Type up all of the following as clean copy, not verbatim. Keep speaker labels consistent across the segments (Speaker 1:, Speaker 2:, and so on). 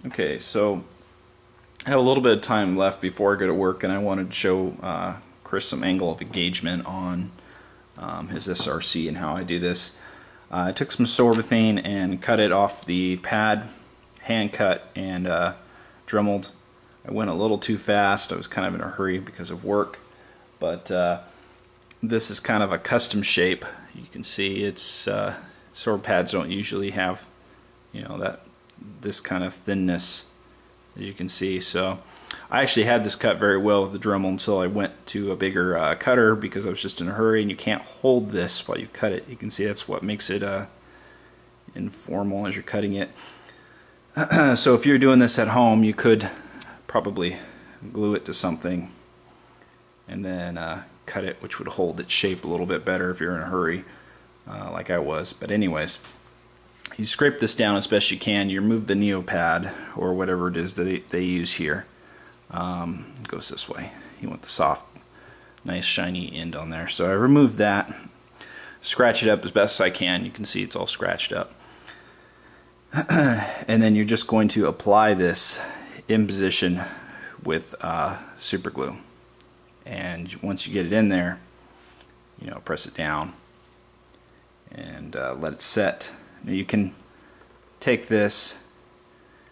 Speaker 1: Okay, so I have a little bit of time left before I go to work, and I wanted to show Chris some angle of engagement on his SRC and how I do this. I took some sorbethane and cut it off the pad, hand cut and dremeled. I went a little too fast. I was kind of in a hurry because of work, but this is kind of a custom shape. You can see it's sorb pads don't usually have, you know, this kind of thinness, as you can see. So I actually had this cut very well with the Dremel until I went to a bigger cutter because I was just in a hurry, and you can't hold this while you cut it. You can see that's what makes it informal as you're cutting it. So if you're doing this at home, you could probably glue it to something and then cut it, which would hold its shape a little bit better if you're in a hurry, like I was. But anyways, you scrape this down as best you can. You remove the neopad or whatever it is that they use here. It goes this way. You want the soft, nice shiny end on there. So I removed that, scratch it up as best I can. You can see it's all scratched up. And then you're just going to apply this in position with super glue. And once you get it in there, you know, press it down and let it set. Now you can take this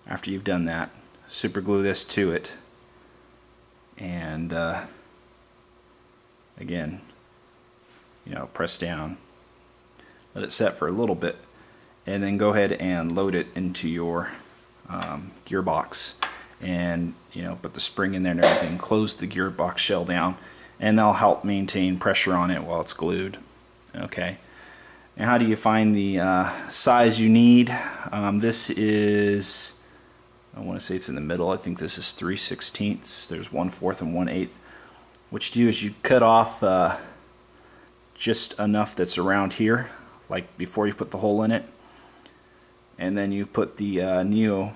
Speaker 1: after you've done that, super glue this to it, and again, you know, press down, let it set for a little bit, and then go ahead and load it into your gearbox, and you know, put the spring in there and everything. Close the gearbox shell down, and that'll help maintain pressure on it while it's glued. Okay. And how do you find the size you need? This is, I want to say it's in the middle. I think this is 3/16. There's 1/4 and 1/8. What you do is you cut off just enough that's around here, like before you put the hole in it, and then you put the neo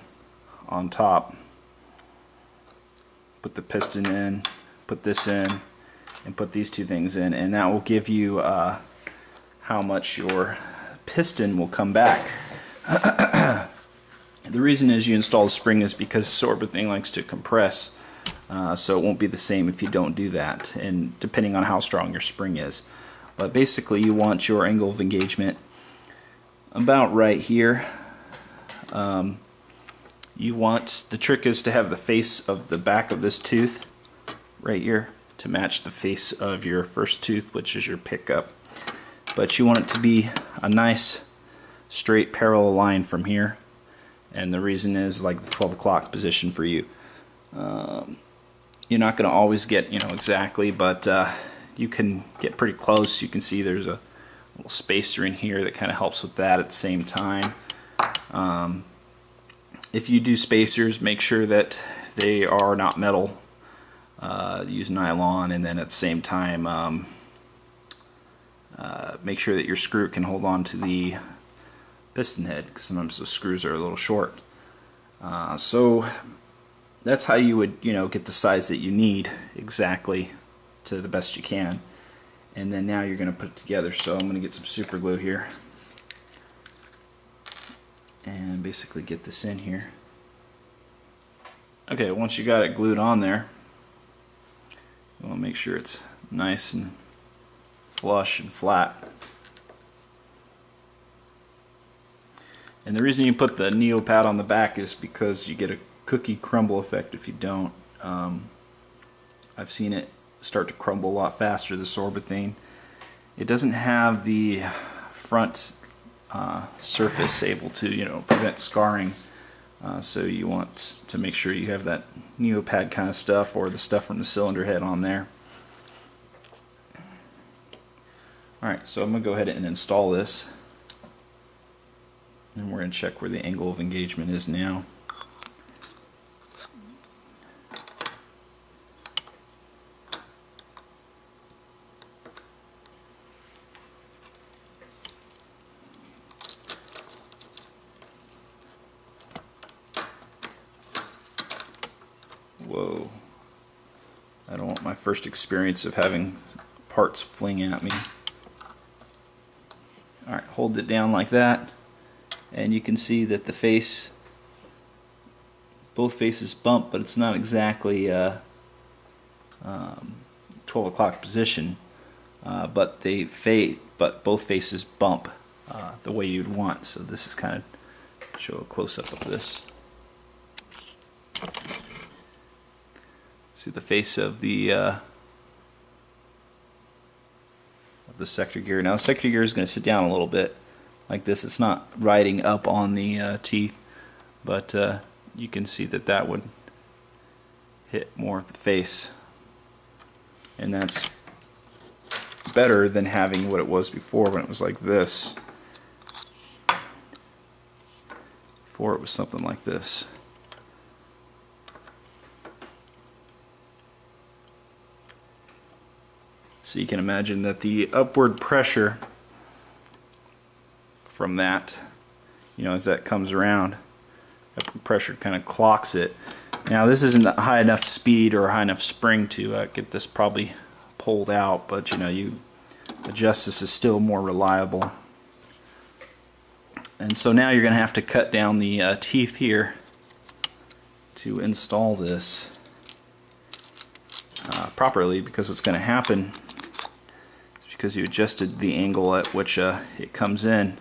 Speaker 1: on top. Put the piston in, put this in, and put these two things in, and that will give you how much your piston will come back. The reason is you install the spring is because sorbethane likes to compress, so it won't be the same if you don't do that, and depending on how strong your spring is. But basically you want your angle of engagement about right here. You want, the trick is to have the face of the back of this tooth right here to match the face of your first tooth, which is your pickup. But you want it to be a nice straight parallel line from here, and the reason is like the 12 o'clock position for you. You're not going to always get, you know, exactly, but you can get pretty close. You can see there's a little spacer in here that kind of helps with that at the same time. If you do spacers, make sure that they are not metal. Use nylon, and then at the same time make sure that your screw can hold on to the piston head, because sometimes the screws are a little short. So that's how you would, you know, get the size that you need exactly to the best you can. And then now you're going to put it together. So I'm going to get some super glue here and basically get this in here. Okay, once you got it glued on there, you want to make sure it's nice and flush and flat. And the reason you put the neopad on the back is because you get a cookie crumble effect if you don't. I've seen it start to crumble a lot faster, the sorbethane. It doesn't have the front surface able to, you know, prevent scarring. So you want to make sure you have that neopad kind of stuff, or the stuff from the cylinder head on there. Alright, so I'm going to go ahead and install this, and we're going to check where the angle of engagement is now. Whoa, I don't want my first experience of having parts fling at me. Alright, hold it down like that, and you can see that the face both faces bump, but it's not exactly 12 o'clock position, but both faces bump the way you'd want. So this is kind of show a close-up of this. See the face of the sector gear. Now the sector gear is going to sit down a little bit like this. It's not riding up on the teeth, but you can see that that would hit more of the face, and that's better than having what it was before when it was like this. Before it was something like this. So you can imagine that the upward pressure from that, you know, as that comes around, upward pressure kind of clocks it. Now this isn't a high enough speed or high enough spring to get this probably pulled out, but you know, you adjust this is still more reliable. And so now you're going to have to cut down the teeth here to install this properly, because what's going to happen is because you adjusted the angle at which it comes in.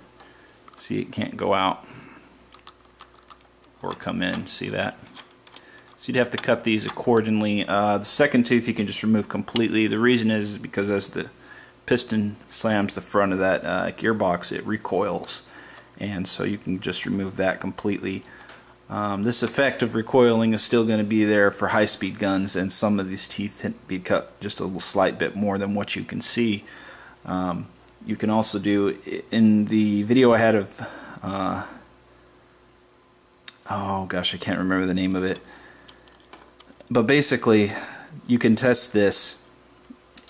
Speaker 1: See, it can't go out or come in. See that? So you'd have to cut these accordingly. The second tooth you can just remove completely. The reason is because as the piston slams the front of that gearbox, it recoils, and so you can just remove that completely. This effect of recoiling is still going to be there for high-speed guns, and some of these teeth can be cut just a little slight bit more than what you can see. You can also do, in the video I had of oh gosh, I can't remember the name of it, but basically you can test this,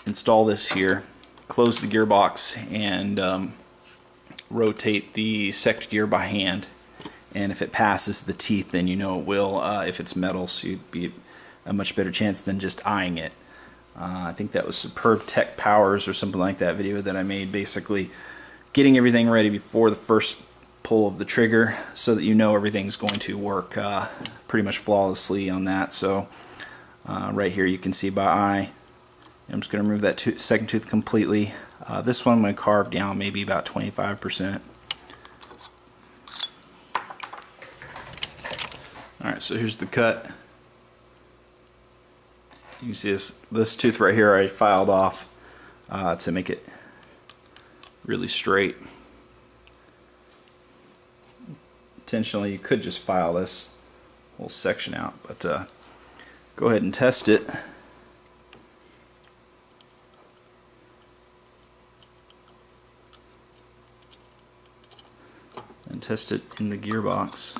Speaker 1: install this here, close the gearbox, and rotate the sector gear by hand, and if it passes the teeth, then you know it will. If it's metal, so you'd be a much better chance than just eyeing it. I think that was Superb Tech Powers or something like that video that I made, basically getting everything ready before the first pull of the trigger so that you know everything's going to work pretty much flawlessly on that. So right here you can see by eye. I'm just going to remove that second tooth completely. This one I'm going to carve down maybe about 25%. Alright, so here's the cut. You can see this tooth right here I filed off to make it really straight. Intentionally, you could just file this whole section out, but go ahead and test it. And test it in the gearbox.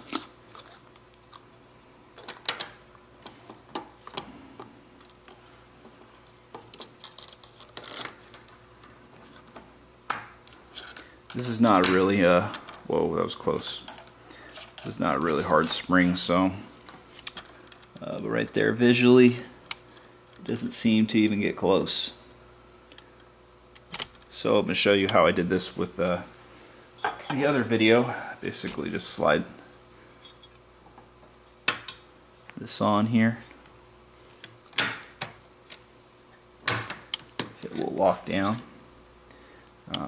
Speaker 1: This is not a really, whoa, that was close. This is not a really hard spring, so, but right there visually, it doesn't seem to even get close. So I'm going to show you how I did this with the other video. Basically just slide this on here. It will lock down.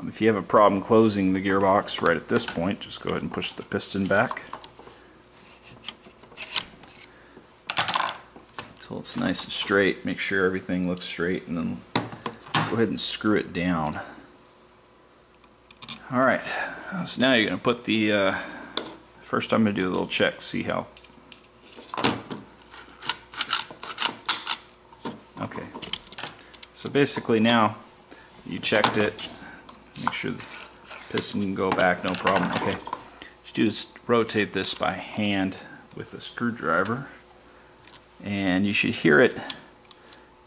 Speaker 1: If you have a problem closing the gearbox right at this point, just go ahead and push the piston back until it's nice and straight. Make sure everything looks straight, and then go ahead and screw it down. Alright, so now you're going to put the, first I'm going to do a little check, see how. Okay, so basically now you checked it. Make sure the piston can go back, no problem. Okay, what you do is rotate this by hand with a screwdriver, and you should hear it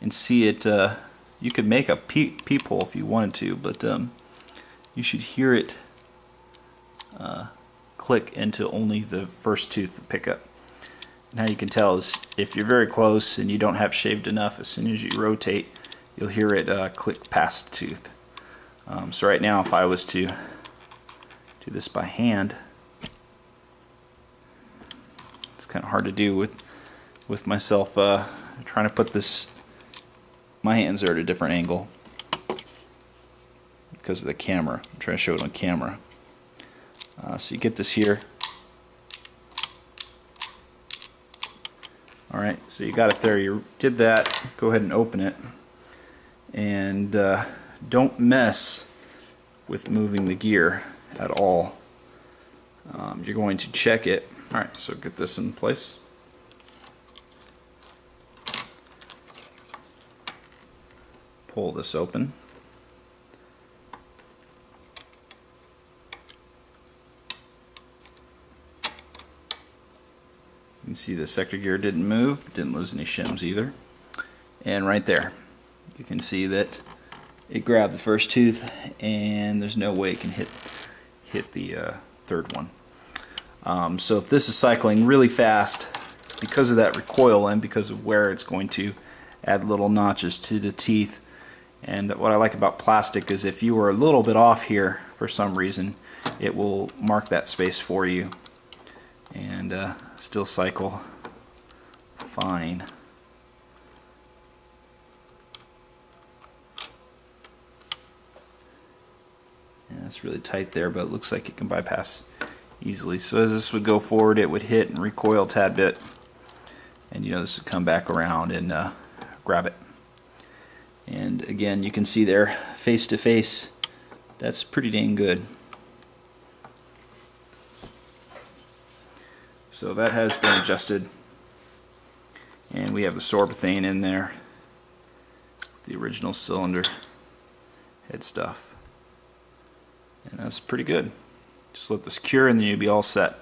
Speaker 1: and see it. You could make a peephole if you wanted to, but you should hear it click into only the first tooth to pick up. And how you can tell is if you're very close and you don't have shaved enough, as soon as you rotate, you'll hear it click past the tooth. So right now, if I was to do this by hand, it's kind of hard to do with myself trying to put this. My hands are at a different angle because of the camera. I'm trying to show it on camera. So you get this here. Alright, so you got it there. You did that. Go ahead and open it. And don't mess with moving the gear at all. You're going to check it. Alright, so get this in place. Pull this open. You can see the sector gear didn't move, didn't lose any shims either. And right there, you can see that it grabbed the first tooth, and there's no way it can hit the third one. So if this is cycling really fast, because of that recoil and because of where it's going to add little notches to the teeth. And what I like about plastic is if you were a little bit off here for some reason, it will mark that space for you and still cycle fine. Yeah, it's really tight there, but it looks like it can bypass easily. So as this would go forward, it would hit and recoil a tad bit, and you know, this would come back around and grab it. And again, you can see there, face to face, that's pretty dang good. So that has been adjusted, and we have the sorbethane in there, the original cylinder head stuff, and that's pretty good. Just let this cure and then you'll be all set.